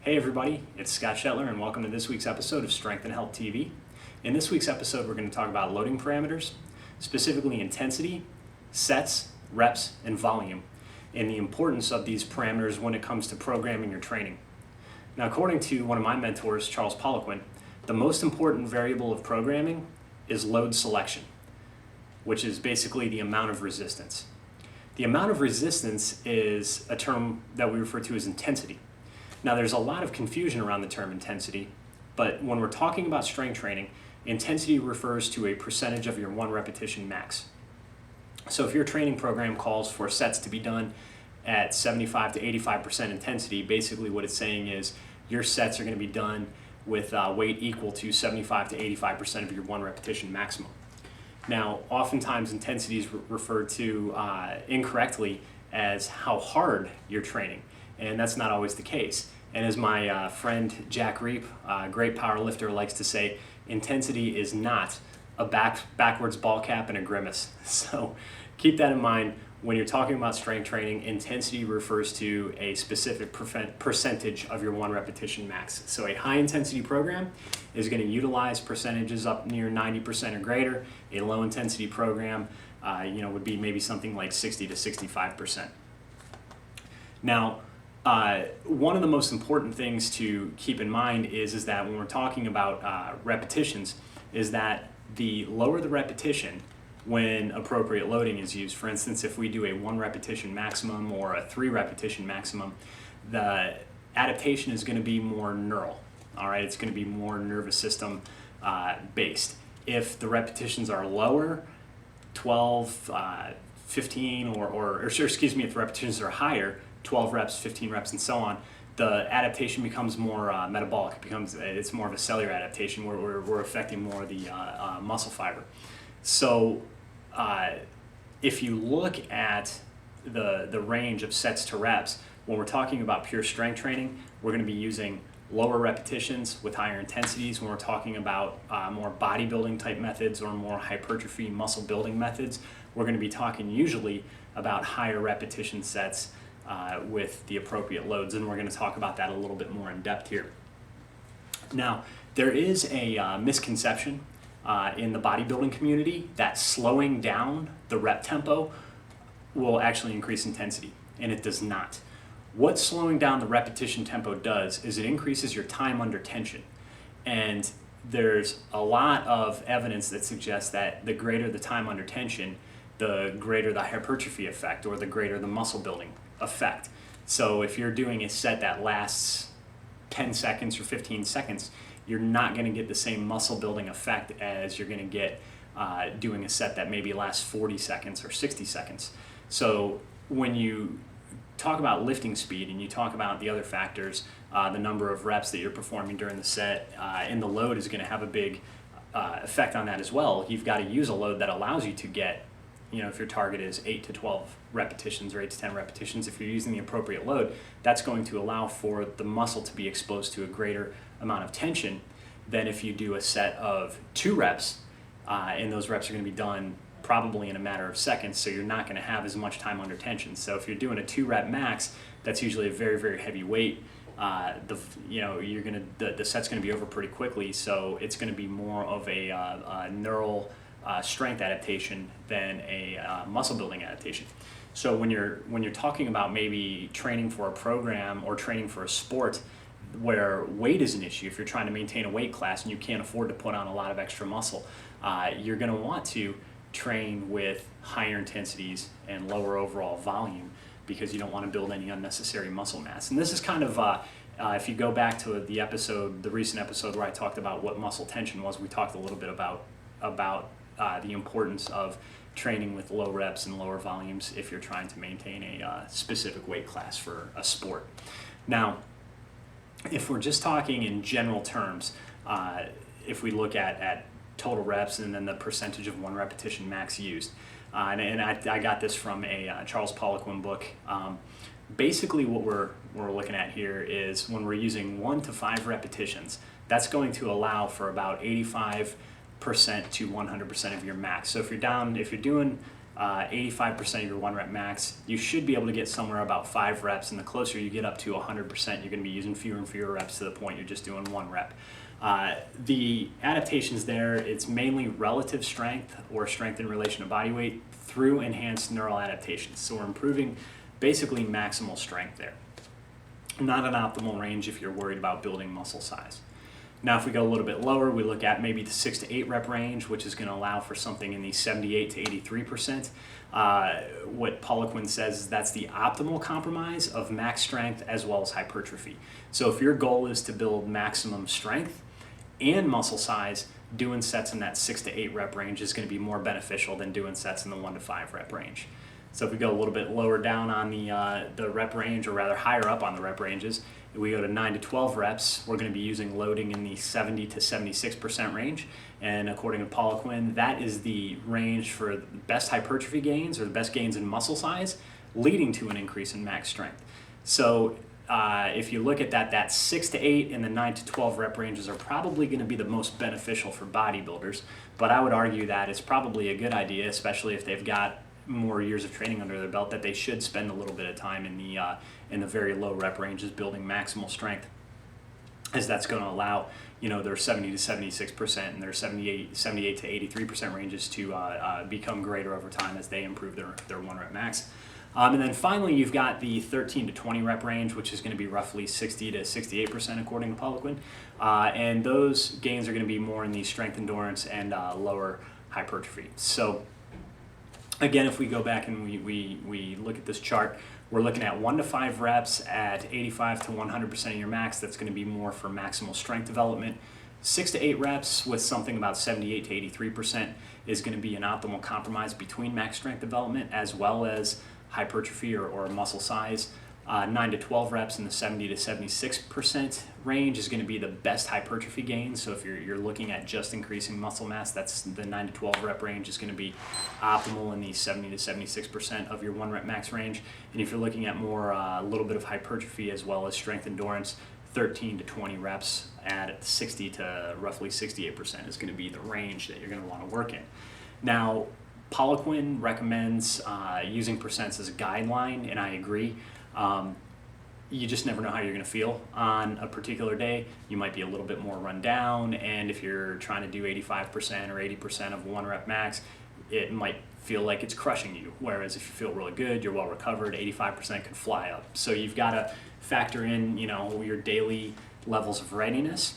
Hey everybody, it's Scott Shetler and welcome to this week's episode of Strength and Health TV. In this week's episode, we're going to talk about loading parameters, specifically intensity, sets, reps, and volume, and the importance of these parameters when it comes to programming your training. Now, according to one of my mentors, Charles Poliquin, the most important variable of programming is load selection, which is basically the amount of resistance. The amount of resistance is a term that we refer to as intensity. Now, there's a lot of confusion around the term intensity, but when we're talking about strength training, intensity refers to a percentage of your one repetition max. So if your training program calls for sets to be done at 75 to 85% intensity, basically what it's saying is your sets are going to be done with weight equal to 75 to 85% of your one repetition maximum. Now, oftentimes intensity is referred to incorrectly as how hard you're training, and that's not always the case. And as my friend Jack Reep, great power lifter, likes to say, intensity is not a backwards ball cap and a grimace. So keep that in mind when you're talking about strength training. Intensity refers to a specific percentage of your one repetition max. So a high intensity program is going to utilize percentages up near 90% or greater. A low intensity program would be maybe something like 60 to 65%. Now, one of the most important things to keep in mind is that when we're talking about repetitions, is that the lower the repetition when appropriate loading is used. For instance, if we do a 1 repetition maximum or a 3 repetition maximum, the adaptation is going to be more neural. All right, it's going to be more nervous system based. If the repetitions are lower, 12, 15, if the repetitions are higher, 12 reps, 15 reps, and so on, the adaptation becomes more metabolic. It's more of a cellular adaptation where we're affecting more of the muscle fiber. So if you look at the range of sets to reps, when we're talking about pure strength training, we're going to be using lower repetitions with higher intensities. When we're talking about more bodybuilding type methods or more hypertrophy muscle building methods, we're going to be talking usually about higher repetition sets with the appropriate loads, and we're going to talk about that a little bit more in depth here. Now, there is a misconception in the bodybuilding community that slowing down the rep tempo will actually increase intensity, and it does not. What slowing down the repetition tempo does is it increases your time under tension, and there's a lot of evidence that suggests that the greater the time under tension, the greater the hypertrophy effect or the greater the muscle building effect. So if you're doing a set that lasts 10 seconds or 15 seconds, you're not going to get the same muscle building effect as you're going to get doing a set that maybe lasts 40 seconds or 60 seconds. So when you talk about lifting speed and you talk about the other factors, the number of reps that you're performing during the set, and the load is going to have a big effect on that as well. You've got to use a load that allows you to get, if your target is 8 to 12 repetitions or 8 to 10 repetitions, if you're using the appropriate load, that's going to allow for the muscle to be exposed to a greater amount of tension than if you do a set of 2 reps, and those reps are going to be done probably in a matter of seconds, so you're not going to have as much time under tension. So if you're doing a 2 rep max, that's usually a very, very heavy weight. The set's going to be over pretty quickly, so it's going to be more of a neural strength adaptation than a muscle building adaptation. So when you're talking about maybe training for a program or training for a sport where weight is an issue, if you're trying to maintain a weight class and you can't afford to put on a lot of extra muscle, you're going to want to train with higher intensities and lower overall volume because you don't want to build any unnecessary muscle mass. And this is kind of if you go back to the recent episode where I talked about what muscle tension was, we talked a little bit about the importance of training with low reps and lower volumes if you're trying to maintain a specific weight class for a sport. Now, if we're just talking in general terms, if we look at total reps and then the percentage of 1 repetition max used, and I got this from a Charles Poliquin book. Basically what we're looking at here is when we're using 1 to 5 repetitions, that's going to allow for about 85% to 100% of your max. So if you're doing 85% of your 1 rep max, you should be able to get somewhere about 5 reps, and the closer you get up to 100%, you're going to be using fewer and fewer reps to the point you're just doing 1 rep. The adaptations there, it's mainly relative strength or strength in relation to body weight through enhanced neural adaptations. So we're improving basically maximal strength there. Not an optimal range if you're worried about building muscle size. Now if we go a little bit lower, we look at maybe the 6 to 8 rep range, which is going to allow for something in the 78 to 83%. What Poliquin says is that's the optimal compromise of max strength as well as hypertrophy. So if your goal is to build maximum strength and muscle size, doing sets in that 6 to 8 rep range is going to be more beneficial than doing sets in the 1 to 5 rep range. So if we go a little bit lower down on the rep range, or rather higher up on the rep ranges, if we go to 9 to 12 reps, we're going to be using loading in the 70 to 76% range. And according to Poliquin, that is the range for the best hypertrophy gains or the best gains in muscle size, leading to an increase in max strength. So if you look at that 6 to 8 and the 9 to 12 rep ranges are probably going to be the most beneficial for bodybuilders. But I would argue that it's probably a good idea, especially if they've got more years of training under their belt, that they should spend a little bit of time in the very low rep ranges building maximal strength, as that's going to allow their 70 to 76% and their 78 to 83% ranges to become greater over time as they improve their 1 rep max. And then finally, you've got the 13 to 20 rep range, which is going to be roughly 60 to 68% according to Poliquin. And those gains are going to be more in the strength endurance and lower hypertrophy. So again, if we go back and we look at this chart, we're looking at 1 to 5 reps at 85 to 100% of your max. That's going to be more for maximal strength development. 6 to 8 reps with something about 78 to 83% is going to be an optimal compromise between max strength development as well as hypertrophy or muscle size. 9 to 12 reps in the 70 to 76% range is going to be the best hypertrophy gain. So if you're looking at just increasing muscle mass, that's the 9 to 12 rep range is going to be optimal in the 70 to 76% of your 1 rep max range. And if you're looking at more a little bit of hypertrophy as well as strength endurance, 13 to 20 reps at 60 to roughly 68% is going to be the range that you're going to want to work in. Now, Poliquin recommends using percents as a guideline, and I agree. You just never know how you're going to feel on a particular day. You might be a little bit more run down, and if you're trying to do 85% or 80% of 1 rep max, it might feel like it's crushing you. Whereas if you feel really good, you're well recovered, 85% could fly up. So you've got to factor in, your daily levels of readiness.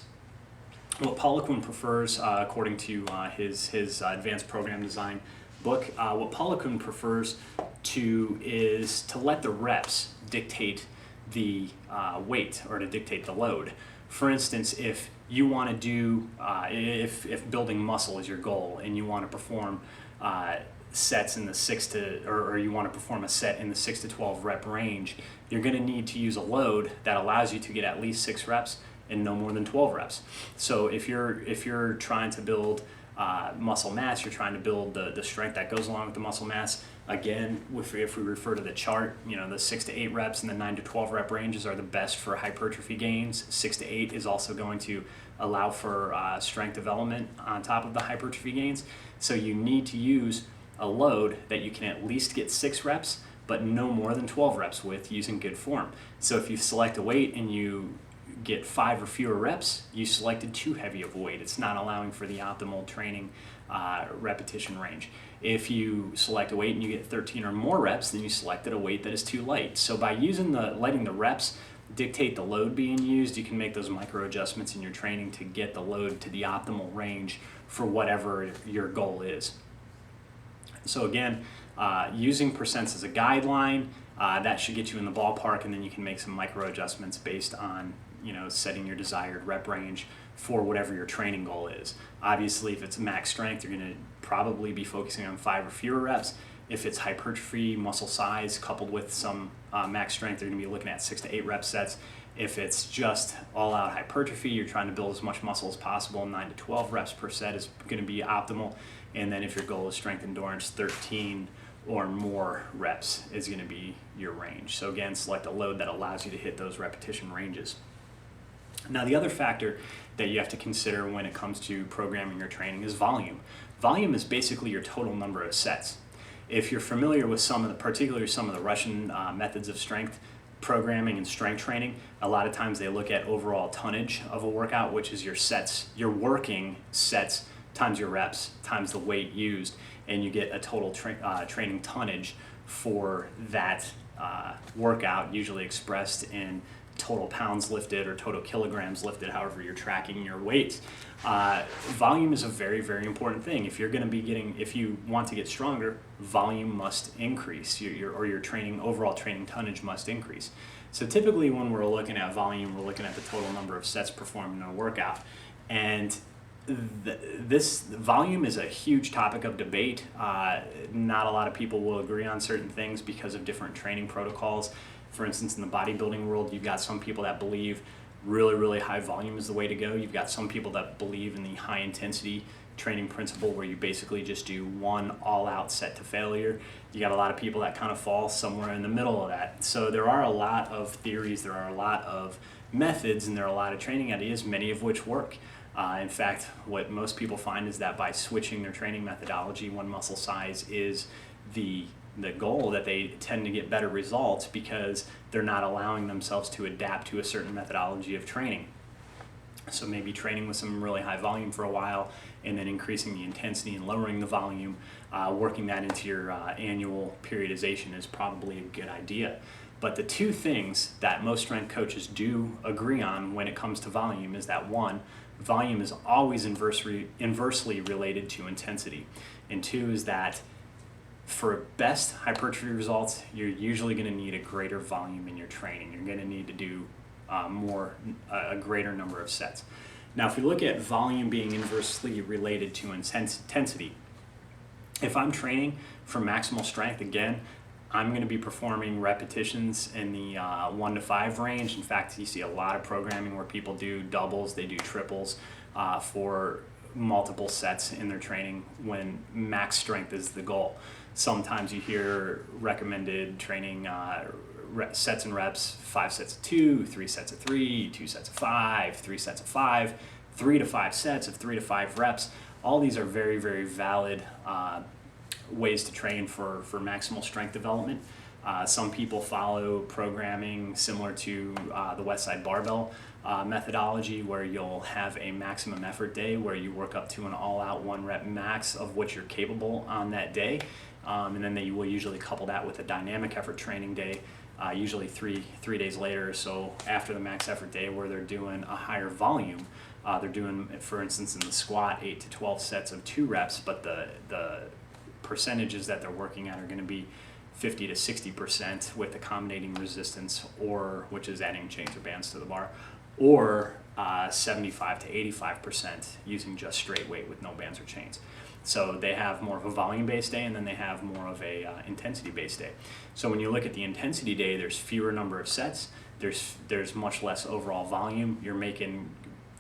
What Poliquin prefers, according to his advanced program design book, what Poliquin prefers is to let the reps dictate the weight or to dictate the load. For instance, if you want to do, if building muscle is your goal and you want to perform sets in the 6 to, or you want to perform a set in the 6 to 12 rep range, you're going to need to use a load that allows you to get at least 6 reps and no more than 12 reps. So if you're trying to build muscle mass, you're trying to build the strength that goes along with the muscle mass. Again, if we refer to the chart, the 6 to 8 reps and the 9 to 12 rep ranges are the best for hypertrophy gains. 6 to 8 is also going to allow for strength development on top of the hypertrophy gains. So you need to use a load that you can at least get 6 reps, but no more than 12 reps with using good form. So if you select a weight and you get 5 or fewer reps, you selected too heavy of a weight. It's not allowing for the optimal training repetition range. If you select a weight and you get 13 or more reps, then you selected a weight that is too light. So by letting the reps dictate the load being used, you can make those micro adjustments in your training to get the load to the optimal range for whatever your goal is. So again, using percents as a guideline, that should get you in the ballpark, and then you can make some micro adjustments based on setting your desired rep range for whatever your training goal is. Obviously, if it's max strength, you're going to probably be focusing on 5 or fewer reps. If it's hypertrophy, muscle size, coupled with some max strength, you're going to be looking at 6 to 8 rep sets. If it's just all-out hypertrophy, you're trying to build as much muscle as possible, 9 to 12 reps per set is going to be optimal. And then if your goal is strength endurance, 13 or more reps is going to be your range. So again, select a load that allows you to hit those repetition ranges. Now, the other factor that you have to consider when it comes to programming your training is volume. Volume is basically your total number of sets. If you're familiar with particularly some of the Russian methods of strength programming and strength training, a lot of times they look at overall tonnage of a workout, which is your sets, your working sets times your reps times the weight used, and you get a total training tonnage for that workout, usually expressed in total pounds lifted or total kilograms lifted, however you're tracking your weights. Volume is a very, very important thing. If you want to get stronger, volume must increase. Your overall training tonnage must increase. So typically when we're looking at volume, we're looking at the total number of sets performed in a workout. And this volume is a huge topic of debate. Not a lot of people will agree on certain things because of different training protocols. For instance, in the bodybuilding world, you've got some people that believe really, really high volume is the way to go. You've got some people that believe in the high intensity training principle where you basically just do one all-out set to failure. You got a lot of people that kind of fall somewhere in the middle of that. So there are a lot of theories, there are a lot of methods, and there are a lot of training ideas, many of which work. In fact, what most people find is that by switching their training methodology, one muscle size is the goal, that they tend to get better results because they're not allowing themselves to adapt to a certain methodology of training. So maybe training with some really high volume for a while and then increasing the intensity and lowering the volume, working that into your annual periodization is probably a good idea. But the two things that most strength coaches do agree on when it comes to volume is that one, volume is always inversely related to intensity. And two is that for best hypertrophy results, you're usually going to need a greater volume in your training. You're going to need to do a greater number of sets. Now, if we look at volume being inversely related to intensity, if I'm training for maximal strength, again, I'm going to be performing repetitions in the 1 to 5 range. In fact, you see a lot of programming where people do doubles, they do triples for multiple sets in their training when max strength is the goal. Sometimes you hear recommended training sets and reps, 5 sets of 2, 3 sets of 3, 2 sets of 5, 3 sets of 5, 3 to 5 sets of 3 to 5 reps. All these are very, very valid ways to train for maximal strength development. Some people follow programming similar to the Westside Barbell methodology, where you'll have a maximum effort day where you work up to an all-out 1 rep max of what you're capable on that day. And then they will usually couple that with a dynamic effort training day, usually three days later or so after the max effort day, where they're doing a higher volume. They're doing, for instance, in the squat, 8 to 12 sets of 2 reps, but the percentages that they're working at are going to be 50 to 60% with accommodating resistance, or which is adding chains or bands to the bar, or 75 to 85% using just straight weight with no bands or chains. So they have more of a volume-based day, and then they have more of a intensity-based day. So when you look at the intensity day, there's fewer number of sets, there's much less overall volume. You're making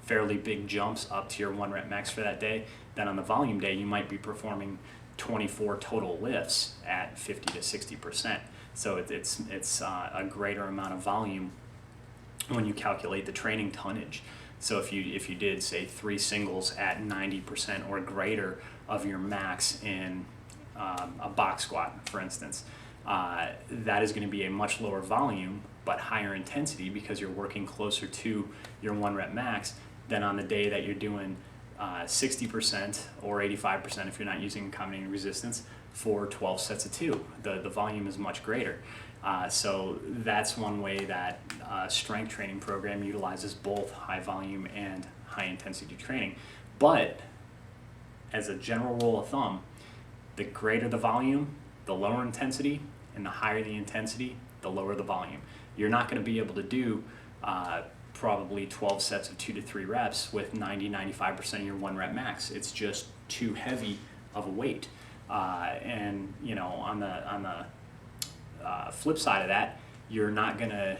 fairly big jumps up to your 1 rep max for that day. Then on the volume day, you might be performing 24 total lifts at 50 to 60%. So it's a greater amount of volume when you calculate the training tonnage. So if you did, say, 3 singles at 90% or greater of your max in a box squat, for instance, that is going to be a much lower volume but higher intensity because you're working closer to your 1 rep max than on the day that you're doing 60% or 85% if you're not using accommodating resistance for 12 sets of 2. The volume is much greater. So that's one way that strength training program utilizes both high volume and high intensity training. But as a general rule of thumb, the greater the volume, the lower intensity, and the higher the intensity, the lower the volume. You're not going to be able to do probably 12 sets of 2 to 3 reps with 90-95% of your 1 rep max. It's just too heavy of a weight. And you know, on the flip side of that, you're not going to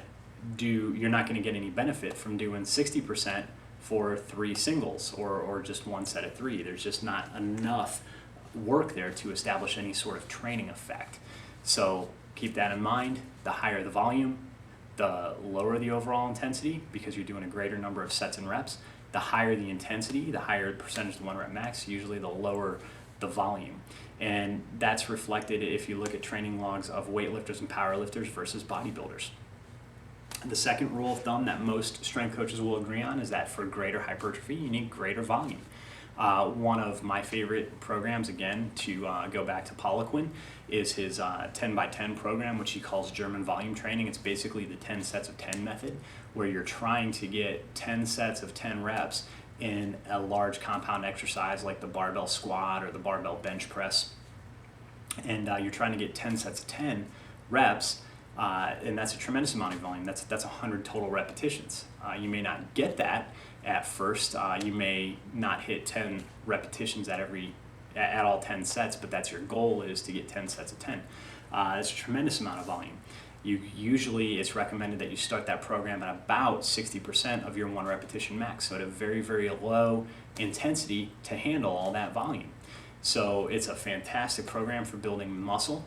get any benefit from doing 60% for 3 singles or just 1 set of 3. There's just not enough work there to establish any sort of training effect. So keep that in mind. The higher the volume, the lower the overall intensity because you're doing a greater number of sets and reps. The higher the intensity, the higher the percentage of the 1 rep max, usually the lower the volume. And that's reflected if you look at training logs of weightlifters and powerlifters versus bodybuilders. The second rule of thumb that most strength coaches will agree on is that for greater hypertrophy, you need greater volume. One of my favorite programs, again, to go back to Poliquin, is his 10 by 10 program, which he calls German volume training. It's basically the 10 sets of 10 method, where you're trying to get 10 sets of 10 reps in a large compound exercise like the barbell squat or the barbell bench press. And you're trying to get 10 sets of 10 reps, and that's a tremendous amount of volume. That's 100 total repetitions. You may not get that at first. You may not hit 10 repetitions at all 10 sets, but that's your goal, is to get 10 sets of 10. It's a tremendous amount of volume. Usually it's recommended that you start that program at about 60% of your 1 repetition max, so at a very, very low intensity to handle all that volume. So it's a fantastic program for building muscle.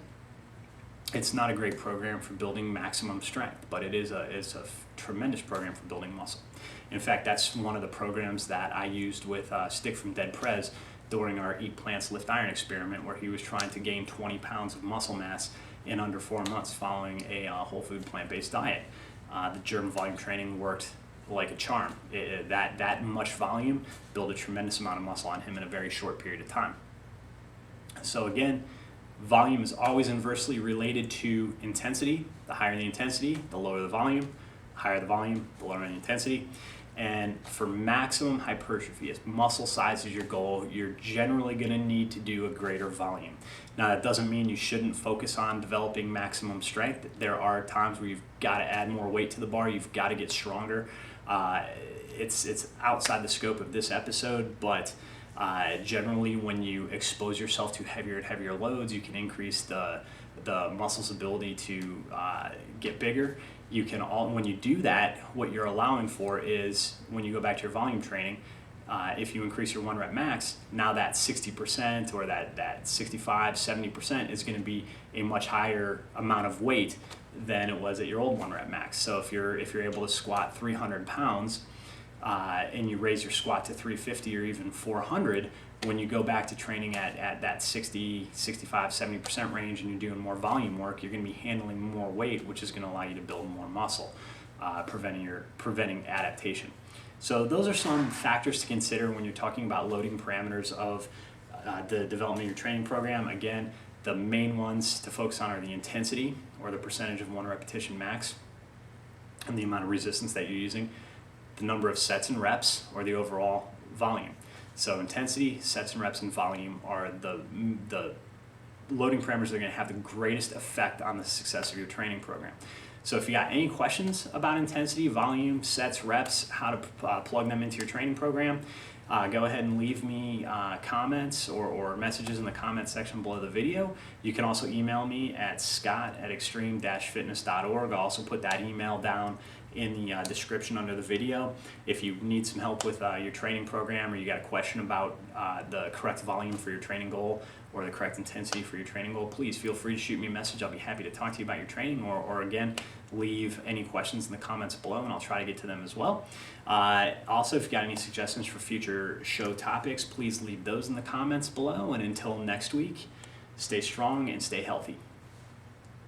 It's not a great program for building maximum strength, but it's a tremendous program for building muscle. In fact, that's one of the programs that I used with Stick from Dead Prez during our Eat Plants Lift Iron experiment, where he was trying to gain 20 pounds of muscle mass in under 4 months following a whole food plant-based diet. The German volume training worked like a charm. That much volume built a tremendous amount of muscle on him in a very short period of time. So again, volume is always inversely related to intensity. The higher the intensity, the lower the volume. Higher the volume, the lower the intensity. And for maximum hypertrophy, as muscle size is your goal, you're generally going to need to do a greater volume. Now, that doesn't mean you shouldn't focus on developing maximum strength. There are times where you've got to add more weight to the bar. You've got to get stronger. It's outside the scope of this episode, but generally when you expose yourself to heavier and heavier loads, you can increase the muscle's ability to get bigger. When you do that, what you're allowing for is, when you go back to your volume training, if you increase your 1 rep max, now that 60% or that 65, 70% is going to be a much higher amount of weight than it was at your old 1 rep max. So if you're able to squat 300 pounds and you raise your squat to 350 or even 400, when you go back to training at that 60, 65, 70% range and you're doing more volume work, you're going to be handling more weight, which is going to allow you to build more muscle, preventing adaptation. So those are some factors to consider when you're talking about loading parameters of the development of your training program. Again, the main ones to focus on are the intensity, or the percentage of 1 repetition max, and the amount of resistance that you're using, the number of sets and reps, or the overall volume. So intensity, sets and reps, and volume are the loading parameters that are going to have the greatest effect on the success of your training program. So if you got any questions about intensity, volume, sets, reps, how to plug them into your training program, go ahead and leave me comments or messages in the comment section below the video. You can also email me at scott@extreme-fitness.org. I'll also put that email down in the description under the video. If you need some help with your training program, or you got a question about the correct volume for your training goal or the correct intensity for your training goal, please feel free to shoot me a message. I'll be happy to talk to you about your training, or again, leave any questions in the comments below and I'll try to get to them as well. Also, if you got any suggestions for future show topics, please leave those in the comments below. And until next week, stay strong and stay healthy.